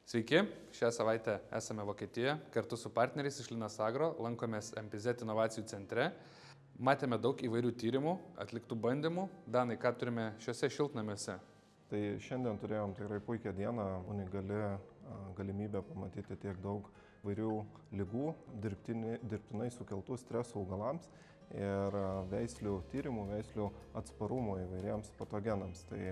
Sveiki, šią savaitę esame Vokietijoje, kartu su partneriais iš Linas Agro, lankomės MPZ inovacijų centre. Matėme daug įvairių tyrimų, atliktų bandymų. Danai, ką turime šiuose šiltnamiuose? Tai šiandien turėjom tikrai puikią dieną, unikali galimybė pamatyti tiek daug įvairių ligų, dirbtinai sukeltų stresų augalams ir veislių tyrimų, veislių atsparumo įvairiems patogenams. Tai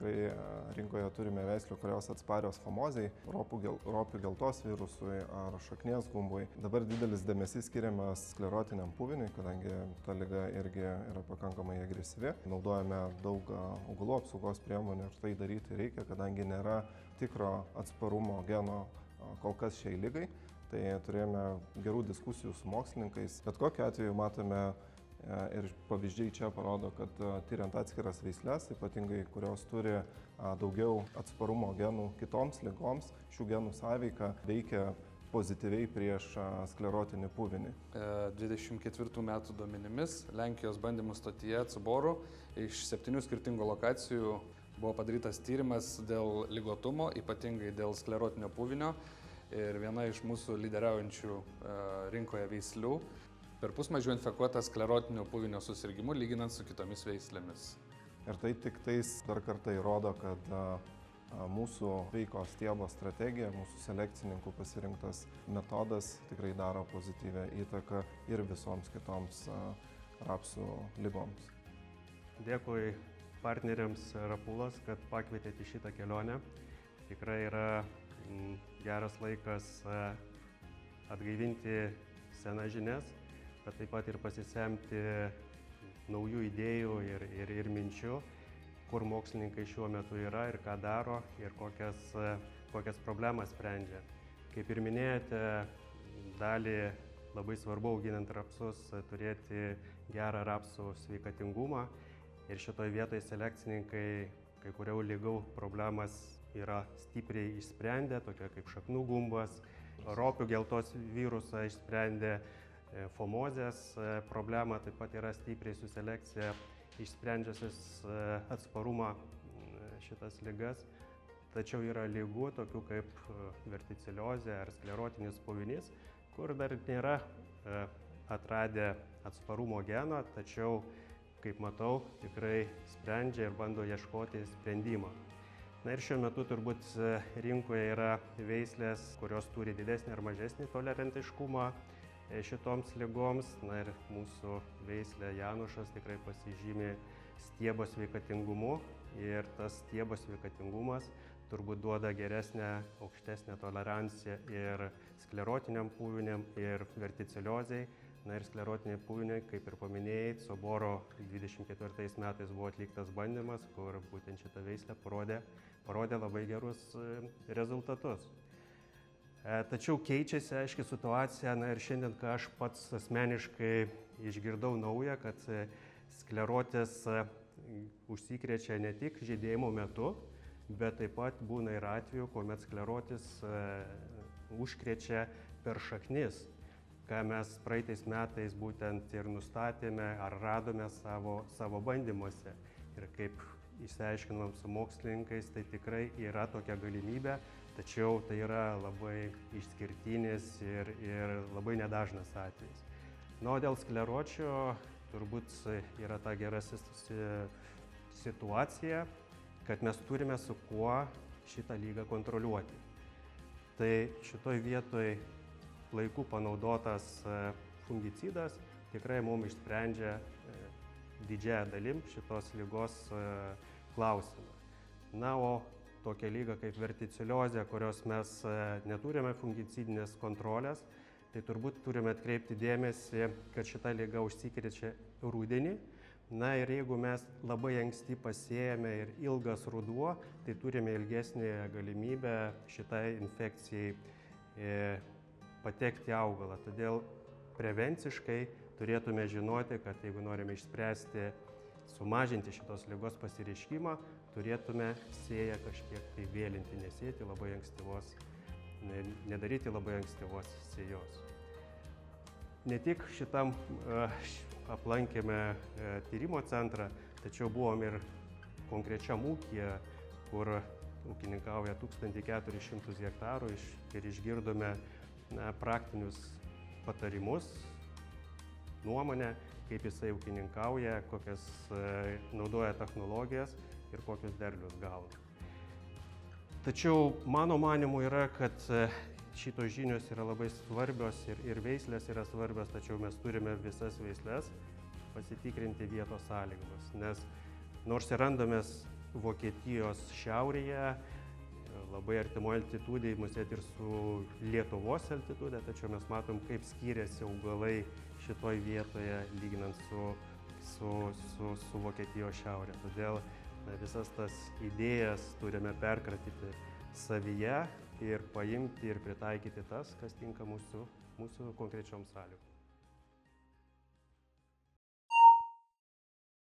tikrai rinkoje turime veislių, kurios atsparios famozei, ropių geltos virusui ar šaknies gumbui. Dabar didelis dėmesys skiriamas sklerotiniam puviniui, kadangi ta liga irgi yra pakankamai agresyvi. Naudojame daug augalų apsaugos priemonių ir tai daryti reikia, kadangi nėra tikro atsparumo geno kol kas šiai ligai. Tai turėjome gerų diskusijų su mokslininkais. Bet kokiu atveju matome ir pavyzdžiai čia parodo, kad tyriant atskiras veisles, ypatingai kurios turi daugiau atsparumo genų kitoms ligoms, šių genų sąveika veikia pozityviai prieš sklerotinį puvinį. 24 metų duomenimis Lenkijos bandymų stotyje Cuboru iš 7 skirtingų lokacijų buvo padarytas tyrimas dėl ligotumo, ypatingai dėl sklerotinio puvinio. Ir viena iš mūsų lyderiaujančių rinkoje veislių perpus mažiau infekuota sklerotinio puvinio susirgymu lyginant su kitomis veislėmis. Ir tai tik tais dar kartą įrodo, kad mūsų veiko stiebo strategija, mūsų selekcininkų pasirinktas metodas tikrai daro pozityvę įtaką ir visoms kitoms rapsų ligoms. Dėkui partneriams Rapulas, kad pakvietėte į šitą kelionę. Tikrai yra geras laikas atgaivinti senas žinias, bet taip pat ir pasisemti naujų idėjų ir minčių, kur mokslininkai šiuo metu yra ir ką daro ir kokias problemas sprendžia. Kaip ir minėjote, dalį labai svarbu auginant rapsus turėti gerą rapsų sveikatingumą ir šitoje vietoje selekcininkai kai kurių ligų problemas yra stipriai išsprendę, tokia kaip šaknų gumbas, ropių geltos virusą išsprendė, famozės problema taip pat yra stipriai su selekcija išsprendžiasis atsparumą šitas ligas. Tačiau yra ligų, tokių kaip verticiliozė ar sklerotinis puvinys, kur dar nėra atradę atsparumo geno, tačiau, kaip matau, tikrai sprendžia ir bando ieškoti sprendimo. Na ir šiuo metu turbūt rinkoje yra veislės, kurios turi didesnį ar mažesnį tolerantiškumą šitoms ligoms. Na ir mūsų veislė Janušas tikrai pasižymi stiebo sveikatingumu ir tas stiebo sveikatingumas turbūt duoda geresnę, aukštesnę toleranciją ir sklerotiniam puviniam ir verticiliozei. Na ir sklerotiniai puviniai, kaip ir paminėjai, Coboro 24 metais buvo atliktas bandymas, kur būtent šitą veislę parodė labai gerus rezultatus. Tačiau keičiasi, aiškiai, situacija. Na ir šiandien, ką aš pats asmeniškai išgirdau naują, kad sklerotis užsikrečia ne tik žydėjimo metu, bet taip pat būna ir atvejų, kuomet sklerotis užkrečia per šaknis, ką mes praeitais metais būtent ir nustatėme ar radome savo bandymuose. Ir kaip išsiaiškinom su mokslininkais, tai tikrai yra tokia galimybė, tačiau tai yra labai išskirtinis ir labai nedažnas atvejis. Na, o dėl skleročio turbūt yra ta gera situacija, kad mes turime su kuo šitą ligą kontroliuoti. Tai šitoj vietoj laiku panaudotas fungicidas tikrai mums išsprendžia didžiąją dalim šitos ligos klausimą. Na, o tokia liga kaip verticiliozė, kurios mes neturime fungicidinės kontrolės, tai turbūt turime atkreipti dėmesį, kad šita liga užsikrečia rudenį. Na ir jeigu mes labai anksti pasėjame ir ilgas ruduo, tai turime ilgesnį galimybę šitai infekcijai patekti augalą. Todėl prevenciškai turėtume žinoti, kad jeigu norime išspręsti, sumažinti šitos ligos pasireiškimą, turėtume sėją kažkiek tai vėlinti, nesėti labai ankstyvos, nedaryti labai ankstyvos sėjos. Ne tik šitam aplankėme tyrimo centrą, tačiau buvom ir konkrečiam ūkyje, kur ūkininkauja 1400 hektarų ir išgirdome praktinius patarimus, nuomonę, kaip jisai ūkininkauja, kokias naudoja technologijas ir kokius derlius gauna. Tačiau mano manimu yra, kad šitos žinios yra labai svarbios ir veislės yra svarbios, tačiau mes turime visas veislės pasitikrinti vietos sąlygomis, nes nors ir randamės Vokietijos šiaurėje, labai artimoje altitudėje, musėt ir su Lietuvos altitudė, tačiau mes matom, kaip skiriasi augalai šitoj vietoje, lyginant su Vokietijos šiaurė. Todėl visas tas idėjas turime perkratyti savyje ir paimti ir pritaikyti tas, kas tinka mūsų konkrečioms sąlygoms.